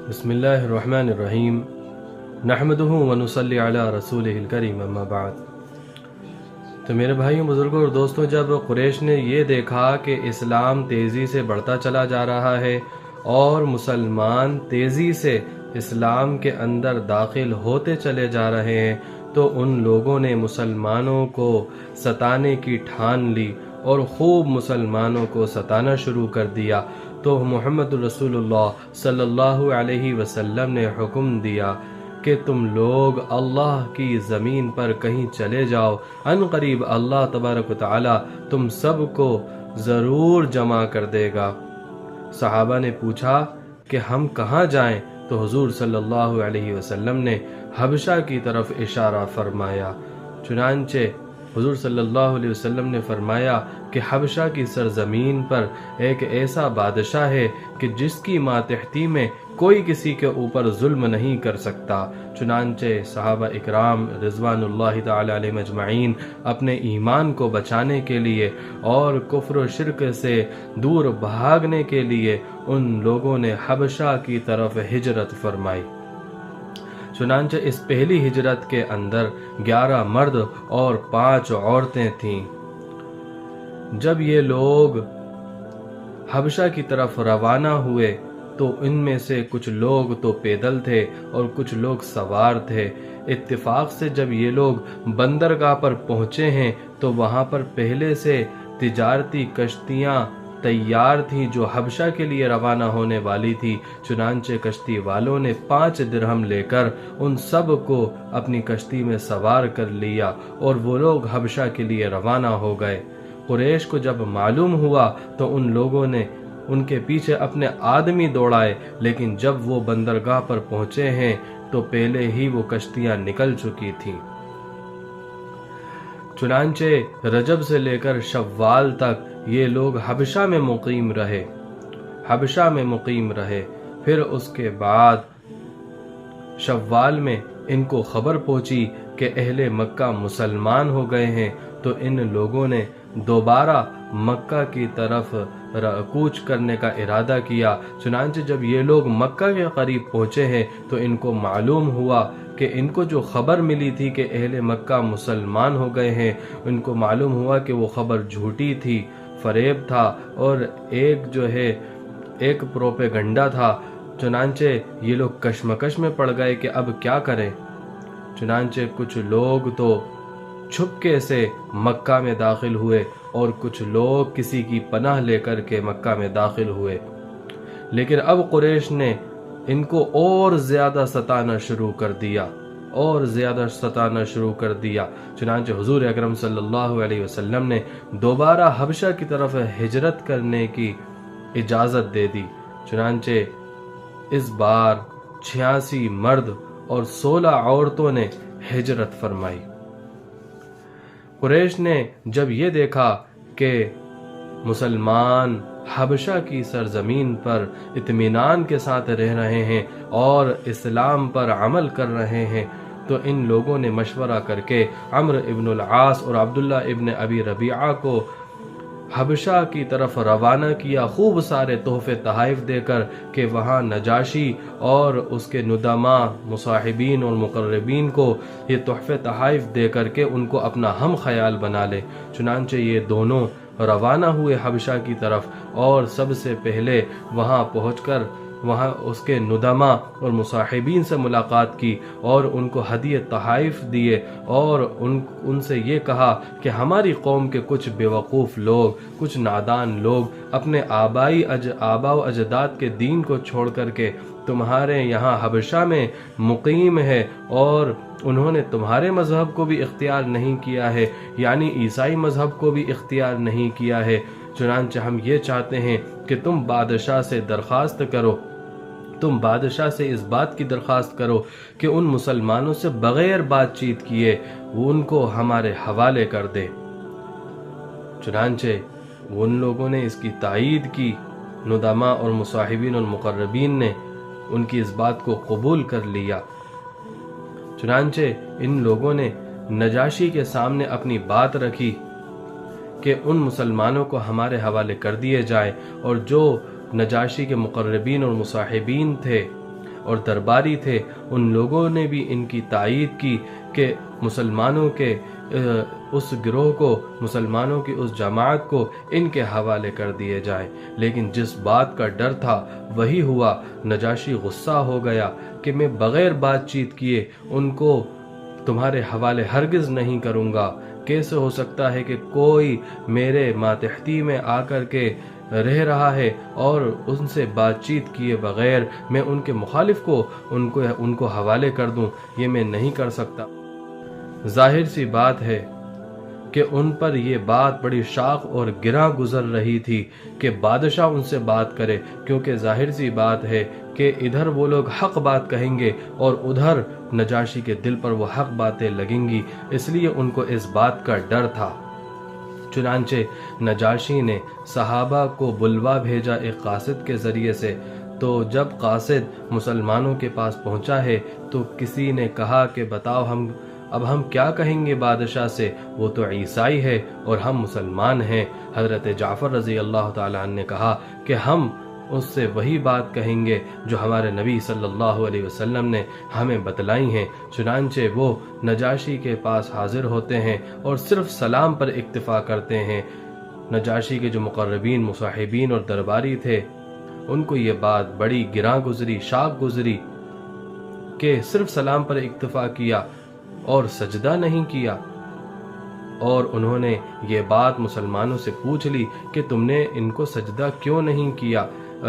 بسم اللہ الرحمن الرحیم نحمدہ ونصلی علی رسولہ الکریم اما بعد۔ تو میرے بھائیوں، بزرگوں اور دوستوں، جب قریش نے یہ دیکھا کہ اسلام تیزی سے بڑھتا چلا جا رہا ہے اور مسلمان تیزی سے اسلام کے اندر داخل ہوتے چلے جا رہے ہیں، تو ان لوگوں نے مسلمانوں کو ستانے کی ٹھان لی اور خوب مسلمانوں کو ستانا شروع کر دیا۔ تو محمد رسول اللہ صلی اللہ علیہ وسلم نے حکم دیا کہ تم لوگ اللہ کی زمین پر کہیں چلے جاؤ، ان قریب اللہ تبارک و تعالی تم سب کو ضرور جمع کر دے گا۔ صحابہ نے پوچھا کہ ہم کہاں جائیں؟ تو حضور صلی اللہ علیہ وسلم نے حبشہ کی طرف اشارہ فرمایا۔ چنانچہ حضور صلی اللہ علیہ وسلم نے فرمایا کہ حبشہ کی سرزمین پر ایک ایسا بادشاہ ہے کہ جس کی ماتحتی میں کوئی کسی کے اوپر ظلم نہیں کر سکتا۔ چنانچہ صحابہ اکرام رضوان اللہ تعالی علیہم اجمعین اپنے ایمان کو بچانے کے لیے اور کفر و شرک سے دور بھاگنے کے لیے ان لوگوں نے حبشہ کی طرف ہجرت فرمائی۔ چنانچہ اس پہلی ہجرت کے اندر 11 مرد اور 5 عورتیں تھیں۔ جب یہ لوگ حبشہ کی طرف روانہ ہوئے تو ان میں سے کچھ لوگ تو پیدل تھے اور کچھ لوگ سوار تھے۔ اتفاق سے جب یہ لوگ بندرگاہ پر پہنچے ہیں تو وہاں پر پہلے سے تجارتی کشتیاں تیار تھیں جو حبشہ کے لیے روانہ ہونے والی تھی۔ چنانچہ کشتی والوں نے 5 درہم لے کر ان سب کو اپنی کشتی میں سوار کر لیا اور وہ لوگ حبشہ کے لیے روانہ ہو گئے۔ قریش کو جب معلوم ہوا تو ان لوگوں نے ان کے پیچھے اپنے آدمی دوڑائے، لیکن جب وہ بندرگاہ پر پہنچے ہیں تو پہلے ہی وہ کشتیاں نکل چکی تھیں۔ چنانچہ رجب سے لے کر شوال تک یہ لوگ حبشہ میں مقیم رہے۔ پھر اس کے بعد شوال میں ان کو خبر پہنچی کہ اہل مکہ مسلمان ہو گئے ہیں، تو ان لوگوں نے دوبارہ مکہ کی طرف کوچ کرنے کا ارادہ کیا۔ چنانچہ جب یہ لوگ مکہ کے قریب پہنچے ہیں تو ان کو معلوم ہوا کہ ان کو جو خبر ملی تھی کہ اہل مکہ مسلمان ہو گئے ہیں، ان کو معلوم ہوا کہ وہ خبر جھوٹی تھی، فریب تھا اور ایک پروپیگنڈا تھا۔ چنانچہ یہ لوگ کشمکش میں پڑ گئے کہ اب کیا کریں۔ چنانچہ کچھ لوگ تو چھپکے سے مکہ میں داخل ہوئے اور کچھ لوگ کسی کی پناہ لے کر کے مکہ میں داخل ہوئے، لیکن اب قریش نے ان کو اور زیادہ ستانا شروع کر دیا۔ چنانچہ حضور اکرم صلی اللہ علیہ وسلم نے دوبارہ حبشہ کی طرف ہجرت کرنے کی اجازت دے دی۔ چنانچہ اس بار 86 مرد اور 16 عورتوں نے ہجرت فرمائی۔ قریش نے جب یہ دیکھا کہ مسلمان حبشہ کی سرزمین پر اطمینان کے ساتھ رہ رہے ہیں اور اسلام پر عمل کر رہے ہیں، تو ان لوگوں نے مشورہ کر کے عمرو ابن العاص اور عبداللہ ابن ابی ربیعہ کو حبشہ کی طرف روانہ کیا، خوب سارے تحفے تحائف دے کر کہ وہاں نجاشی اور اس کے ندما مصاحبین اور مقربین کو یہ تحفے تحائف دے کر کے ان کو اپنا ہم خیال بنا لے۔ چنانچہ یہ دونوں روانہ ہوئے حبشہ کی طرف اور سب سے پہلے وہاں پہنچ کر وہاں اس کے ندما اور مصاحبین سے ملاقات کی اور ان کو ہدیے تحائف دیے اور ان سے یہ کہا کہ ہماری قوم کے کچھ بیوقوف لوگ، کچھ نادان لوگ اپنے آباء و اجداد کے دین کو چھوڑ کر کے تمہارے یہاں حبشہ میں مقیم ہے اور انہوں نے تمہارے مذہب کو بھی اختیار نہیں کیا ہے، یعنی عیسائی مذہب کو بھی اختیار نہیں کیا ہے۔ چنانچہ ہم یہ چاہتے ہیں کہ تم بادشاہ سے اس بات کی درخواست کرو کہ ان مسلمانوں سے بغیر بات چیت کیے وہ ان کو ہمارے حوالے کر دے۔ چنانچہ ان لوگوں نے اس کی تائید کی، ندما اور مصاحبین اور مقربین نے ان کی اس بات کو قبول کر لیا۔ چنانچہ ان لوگوں نے نجاشی کے سامنے اپنی بات رکھی کہ ان مسلمانوں کو ہمارے حوالے کر دیے جائیں، اور جو نجاشی کے مقربین اور مصاحبین تھے اور درباری تھے ان لوگوں نے بھی ان کی تائید کی کہ مسلمانوں کے اس گروہ کو، مسلمانوں کی اس جماعت کو ان کے حوالے کر دیے جائیں، لیکن جس بات کا ڈر تھا وہی ہوا۔ نجاشی غصہ ہو گیا کہ میں بغیر بات چیت کیے ان کو تمہارے حوالے ہرگز نہیں کروں گا۔ کیسے ہو سکتا ہے کہ کوئی میرے ماتحتی میں آ کر کے رہ رہا ہے اور ان سے بات چیت کیے بغیر میں ان کے مخالف کو ان کو حوالے کر دوں؟ یہ میں نہیں کر سکتا۔ ظاہر سی بات ہے کہ ان پر یہ بات بڑی شاق اور گراں گزر رہی تھی کہ بادشاہ ان سے بات کرے، کیونکہ ظاہر سی بات ہے کہ ادھر وہ لوگ حق بات کہیں گے اور ادھر نجاشی کے دل پر وہ حق باتیں لگیں گی، اس لیے ان کو اس بات کا ڈر تھا۔ چنانچہ نجاشی نے صحابہ کو بلوا بھیجا ایک قاصد کے ذریعے سے، تو جب قاصد مسلمانوں کے پاس پہنچا ہے تو کسی نے کہا کہ بتاؤ اب ہم کیا کہیں گے بادشاہ سے، وہ تو عیسائی ہے اور ہم مسلمان ہیں۔ حضرت جعفر رضی اللہ تعالیٰ عنہ نے کہا کہ ہم اس سے وہی بات کہیں گے جو ہمارے نبی صلی اللہ علیہ وسلم نے ہمیں بتلائی ہیں۔ چنانچہ وہ نجاشی کے پاس حاضر ہوتے ہیں اور صرف سلام پر اکتفا کرتے ہیں۔ نجاشی کے جو مقربین، مصاحبین اور درباری تھے ان کو یہ بات بڑی گراں گزری، شاق گزری کہ صرف سلام پر اکتفا کیا اور سجدہ نہیں کیا، اور انہوں نے یہ بات مسلمانوں سے پوچھ لی کہ تم نے ان کو سجدہ کیوں نہیں کیا۔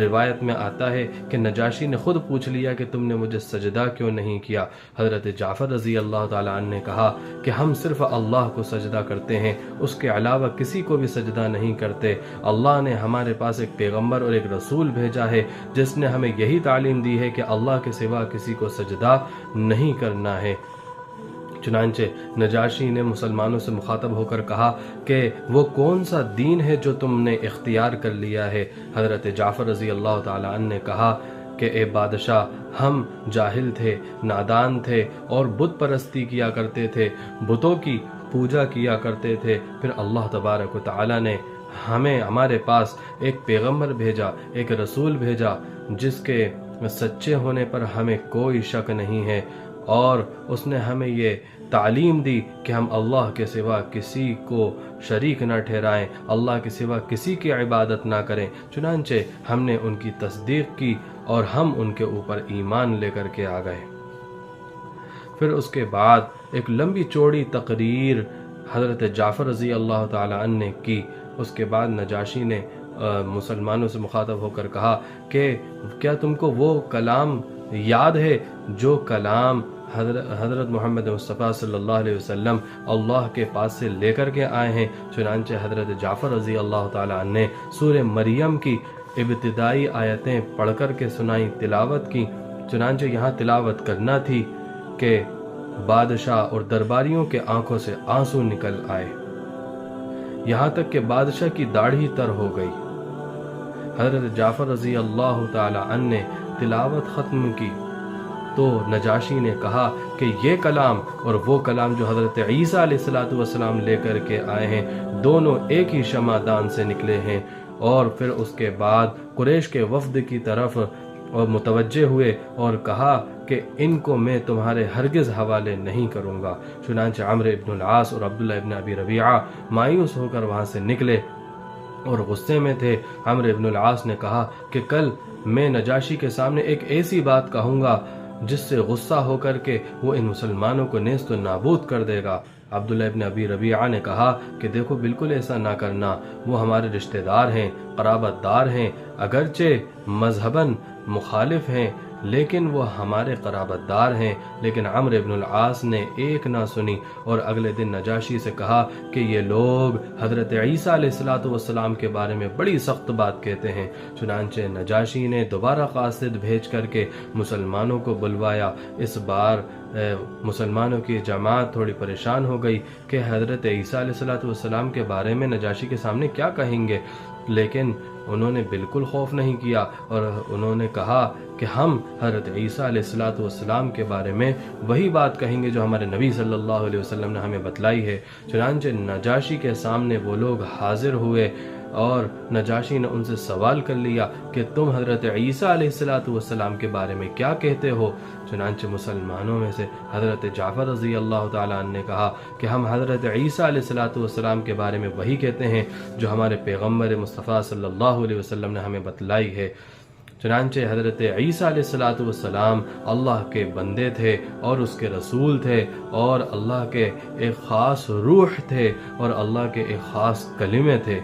روایت میں آتا ہے کہ نجاشی نے خود پوچھ لیا کہ تم نے مجھے سجدہ کیوں نہیں کیا۔ حضرت جعفر رضی اللہ تعالیٰ عنہ نے کہا کہ ہم صرف اللہ کو سجدہ کرتے ہیں، اس کے علاوہ کسی کو بھی سجدہ نہیں کرتے۔ اللہ نے ہمارے پاس ایک پیغمبر اور ایک رسول بھیجا ہے جس نے ہمیں یہی تعلیم دی ہے کہ اللہ کے سوا کسی کو سجدہ نہیں کرنا ہے۔ چنانچہ نجاشی نے مسلمانوں سے مخاطب ہو کر کہا کہ وہ کون سا دین ہے جو تم نے اختیار کر لیا ہے؟ حضرت جعفر رضی اللہ تعالیٰ عنہ نے کہا کہ اے بادشاہ، ہم جاہل تھے، نادان تھے اور بت پرستی کیا کرتے تھے، بتوں کی پوجا کیا کرتے تھے، پھر اللہ تبارک و تعالیٰ نے ہمارے پاس ایک پیغمبر بھیجا، ایک رسول بھیجا جس کے سچے ہونے پر ہمیں کوئی شک نہیں ہے، اور اس نے ہمیں یہ تعلیم دی کہ ہم اللہ کے سوا کسی کو شریک نہ ٹھہرائیں، اللہ کے سوا کسی کی عبادت نہ کریں۔ چنانچہ ہم نے ان کی تصدیق کی اور ہم ان کے اوپر ایمان لے کر کے آ گئے۔ پھر اس کے بعد ایک لمبی چوڑی تقریر حضرت جعفر رضی اللہ تعالیٰ عنہ نے کی۔ اس کے بعد نجاشی نے مسلمانوں سے مخاطب ہو کر کہا کہ کیا تم کو وہ کلام یاد ہے جو کلام حضرت محمد مصطفیٰ صلی اللہ علیہ وسلم اللہ کے پاس سے لے کر کے آئے ہیں؟ چنانچہ حضرت جعفر رضی اللہ تعالیٰ عنہ نے سورہ مریم کی ابتدائی آیتیں پڑھ کر کے سنائی، تلاوت کی۔ چنانچہ یہاں تلاوت کرنا تھی کہ بادشاہ اور درباریوں کے آنکھوں سے آنسو نکل آئے، یہاں تک کہ بادشاہ کی داڑھی تر ہو گئی۔ حضرت جعفر رضی اللہ تعالیٰ عنہ نے تلاوت ختم کی تو نجاشی نے کہا کہ یہ کلام اور وہ کلام جو حضرت عیسیٰ علیہ السلام لے کر کے آئے ہیں، دونوں ایک ہی شمعدان سے نکلے ہیں۔ اور پھر اس کے بعد قریش کے وفد کی طرف متوجہ ہوئے اور کہا کہ ان کو میں تمہارے ہرگز حوالے نہیں کروں گا۔ چنانچہ عمرو ابن العاص اور عبداللہ ابن ابی ربیعہ مایوس ہو کر وہاں سے نکلے اور غصے میں تھے۔ عمرو ابن العاص نے کہا کہ کل میں نجاشی کے سامنے ایک ایسی بات کہوں گا جس سے غصہ ہو کر کے وہ ان مسلمانوں کو نیست و نابود کر دے گا۔ عبداللہ ابن ابی ربیعہ نے کہا کہ دیکھو بالکل ایسا نہ کرنا، وہ ہمارے رشتہ دار ہیں، قرابت دار ہیں، اگرچہ مذہباً مخالف ہیں لیکن وہ ہمارے قرابت دار ہیں۔ لیکن عمرو ابن العاص نے ایک نہ سنی اور اگلے دن نجاشی سے کہا کہ یہ لوگ حضرت عیسیٰ علیہ السلام کے بارے میں بڑی سخت بات کہتے ہیں۔ چنانچہ نجاشی نے دوبارہ قاصد بھیج کر کے مسلمانوں کو بلوایا۔ اس بار مسلمانوں کی جماعت تھوڑی پریشان ہو گئی کہ حضرت عیسیٰ علیہ السلام کے بارے میں نجاشی کے سامنے کیا کہیں گے، لیکن انہوں نے بالکل خوف نہیں کیا اور انہوں نے کہا کہ ہم حضرت عیسیٰ علیہ السلام کے بارے میں وہی بات کہیں گے جو ہمارے نبی صلی اللہ علیہ وسلم نے ہمیں بتلائی ہے۔ چنانچہ نجاشی کے سامنے وہ لوگ حاضر ہوئے اور نجاشی نے ان سے سوال کر لیا کہ تم حضرت عیسیٰ علیہ السلام کے بارے میں کیا کہتے ہو؟ چنانچہ مسلمانوں میں سے حضرت جعفر رضی اللہ تعالیٰ عنہ نے کہا کہ ہم حضرت عیسیٰ علیہ السلام کے بارے میں وہی کہتے ہیں جو ہمارے پیغمبر مصطفیٰ صلی اللہ علیہ وسلم نے ہمیں بتلائی ہے۔ چنانچہ حضرت عیسیٰ علیہ السلام اللہ کے بندے تھے اور اس کے رسول تھے اور اللہ کے ایک خاص روح تھے اور اللہ کے ایک خاص کلمے تھے۔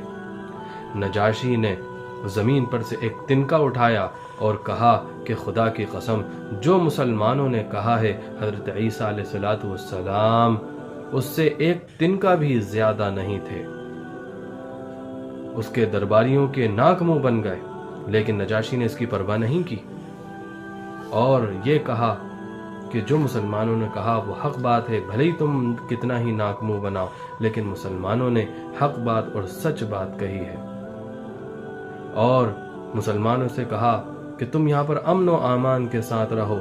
نجاشی نے زمین پر سے ایک تنکا اٹھایا اور کہا کہ خدا کی قسم جو مسلمانوں نے کہا ہے حضرت عیسیٰ علیہ السلام اس سے ایک تنکا بھی زیادہ نہیں تھے۔ اس کے درباریوں کے ناک منہ بن گئے، لیکن نجاشی نے اس کی پرواہ نہیں کی اور یہ کہا کہ جو مسلمانوں نے کہا وہ حق بات ہے، بھلے ہی تم کتنا ہی ناک منہ بناؤ، لیکن مسلمانوں نے حق بات اور سچ بات کہی ہے۔ اور مسلمانوں سے کہا کہ تم یہاں پر امن و امان کے ساتھ رہو،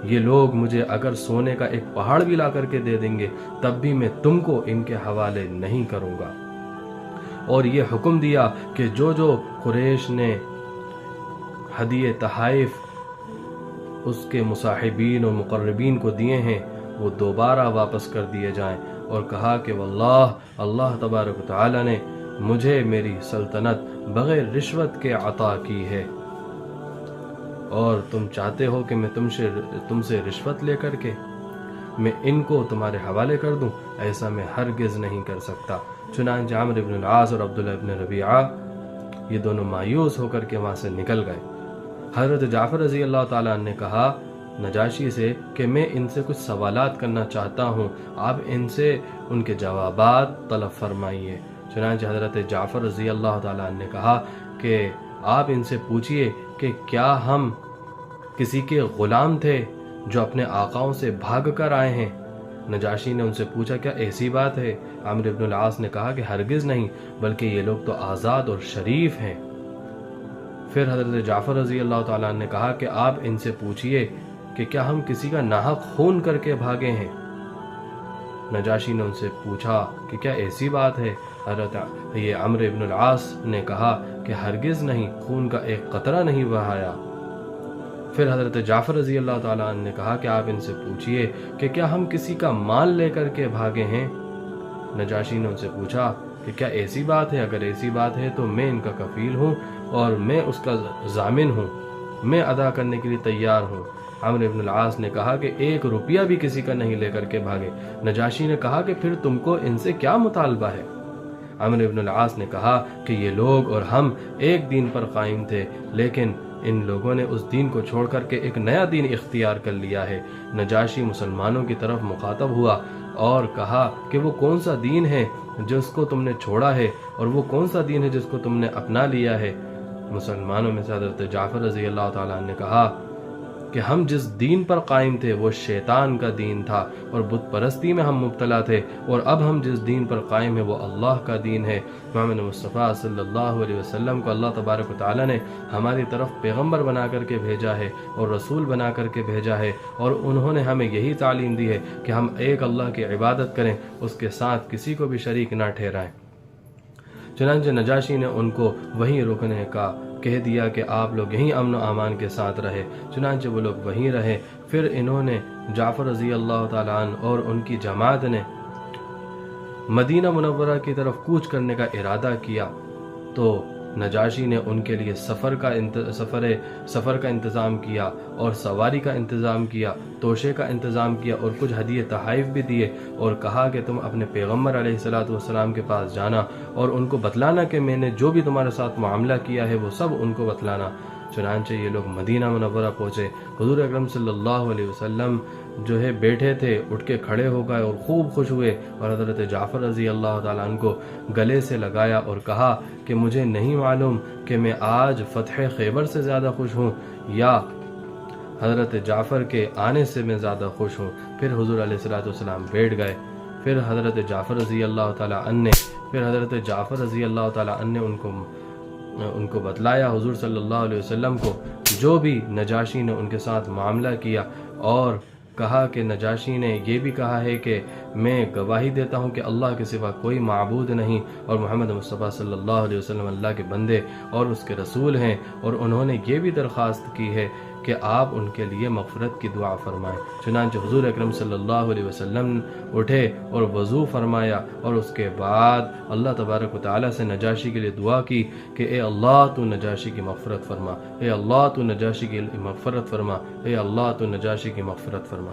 یہ لوگ مجھے اگر سونے کا ایک پہاڑ بھی لا کر کے دے دیں گے تب بھی میں تم کو ان کے حوالے نہیں کروں گا۔ اور یہ حکم دیا کہ جو قریش نے ہدیے تحائف اس کے مصاحبین اور مقربین کو دیے ہیں وہ دوبارہ واپس کر دیے جائیں، اور کہا کہ واللہ اللہ تبارک و تعالی نے مجھے میری سلطنت بغیر رشوت کے عطا کی ہے، اور تم چاہتے ہو کہ میں تم سے رشوت لے کر کے میں ان کو تمہارے حوالے کر دوں؟ ایسا میں ہرگز نہیں کر سکتا۔ چنانچہ عمرو بن العاص اور عبداللہ بن ربیعہ یہ دونوں مایوس ہو کر کے وہاں سے نکل گئے۔ حضرت جعفر رضی اللہ تعالیٰ عنہ نے کہا نجاشی سے کہ میں ان سے کچھ سوالات کرنا چاہتا ہوں، آپ ان سے ان کے جوابات طلب فرمائیے۔ چنانچہ حضرت جعفر رضی اللہ تعالیٰ عنہ نے کہا کہ آپ ان سے پوچھئے کہ کیا ہم کسی کے غلام تھے جو اپنے آقاؤں سے بھاگ کر آئے ہیں؟ نجاشی نے ان سے پوچھا کیا ایسی بات ہے؟ عمرو بن العاص نے کہا کہ ہرگز نہیں، بلکہ یہ لوگ تو آزاد اور شریف ہیں۔ پھر حضرت جعفر رضی اللہ تعالیٰ نے کہا کہ آپ ان سے پوچھئے کہ کیا ہم کسی کا ناحق خون کر کے بھاگے ہیں؟ نجاشی نے ان سے پوچھا کہ کیا ایسی بات ہے؟ حضرت عمرو بن العاص نے کہا کہ ہرگز نہیں، خون کا ایک قطرہ نہیں بہایا۔ پھر حضرت جعفر رضی اللہ تعالیٰ عنہ نے کہا کہ آپ ان سے پوچھئے کہ کیا ہم کسی کا مال لے کر کے بھاگے ہیں؟ نجاشی نے ان سے پوچھا کہ کیا ایسی بات ہے؟ اگر ایسی بات ہے تو میں ان کا کفیل ہوں اور میں اس کا ضامن ہوں، میں ادا کرنے کے لیے تیار ہوں۔ عمرو بن العاص نے کہا کہ 1 روپیہ بھی کسی کا نہیں لے کر کے بھاگے۔ نجاشی نے کہا کہ پھر تم کو ان سے کیا مطالبہ ہے؟ عمرو بن العاص نے کہا کہ یہ لوگ اور ہم ایک دین پر قائم تھے، لیکن ان لوگوں نے اس دین کو چھوڑ کر کے ایک نیا دین اختیار کر لیا ہے۔ نجاشی مسلمانوں کی طرف مخاطب ہوا اور کہا کہ وہ کون سا دین ہے جس کو تم نے چھوڑا ہے، اور وہ کون سا دین ہے جس کو تم نے اپنا لیا ہے؟ مسلمانوں میں سے حضرت جعفر رضی اللہ تعالیٰ نے کہا کہ ہم جس دین پر قائم تھے وہ شیطان کا دین تھا اور بت پرستی میں ہم مبتلا تھے، اور اب ہم جس دین پر قائم ہیں وہ اللہ کا دین ہے۔ محمد مصطفیٰ صلی اللہ علیہ وسلم کو اللہ تبارک و تعالیٰ نے ہماری طرف پیغمبر بنا کر کے بھیجا ہے اور رسول بنا کر کے بھیجا ہے، اور انہوں نے ہمیں یہی تعلیم دی ہے کہ ہم ایک اللہ کی عبادت کریں، اس کے ساتھ کسی کو بھی شریک نہ ٹھہرائیں۔ چنانچہ نجاشی نے ان کو وہیں رکنے کا کہہ دیا کہ آپ لوگ یہیں امن و امان کے ساتھ رہے۔ چنانچہ وہ لوگ وہیں رہے۔ پھر انہوں نے جعفر رضی اللہ تعالیٰ عنہ اور ان کی جماعت نے مدینہ منورہ کی طرف کوچ کرنے کا ارادہ کیا، تو نجاشی نے ان کے لیے سفر کا انتظام کیا اور سواری کا انتظام کیا، توشے کا انتظام کیا، اور کچھ ہدیے تحائف بھی دیے، اور کہا کہ تم اپنے پیغمبر علیہ السلام کے پاس جانا اور ان کو بتلانا کہ میں نے جو بھی تمہارے ساتھ معاملہ کیا ہے وہ سب ان کو بتلانا۔ چنانچہ یہ لوگ مدینہ منورہ پہنچے۔ حضور اکرم صلی اللہ علیہ وسلم جو ہے بیٹھے تھے، اٹھ کے کھڑے ہو گئے اور خوب خوش ہوئے، اور حضرت جعفر رضی اللہ تعالیٰ عنہ کو گلے سے لگایا اور کہا کہ مجھے نہیں معلوم کہ میں آج فتح خیبر سے زیادہ خوش ہوں یا حضرت جعفر کے آنے سے میں زیادہ خوش ہوں۔ پھر حضور علیہ السلام بیٹھ گئے۔ پھر حضرت جعفر رضی اللہ تعالیٰ عنہ نے ان کو بتلایا حضور صلی اللہ علیہ وسلم کو جو بھی نجاشی نے ان کے ساتھ معاملہ کیا، اور کہا کہ نجاشی نے یہ بھی کہا ہے کہ میں گواہی دیتا ہوں کہ اللہ کے سوا کوئی معبود نہیں اور محمد مصطفیٰ صلی اللہ علیہ وسلم اللہ کے بندے اور اس کے رسول ہیں، اور انہوں نے یہ بھی درخواست کی ہے کہ آپ ان کے لیے مغفرت کی دعا فرمائیں۔ چنانچہ حضور اکرم صلی اللہ علیہ وسلم اٹھے اور وضو فرمایا، اور اس کے بعد اللہ تبارک و تعالیٰ سے نجاشی کے لیے دعا کی کہ اے اللہ تو نجاشی کی مغفرت فرما، اے اللہ تو نجاشی کی مغفرت فرما، اے اللہ تو نجاشی کی مغفرت فرما۔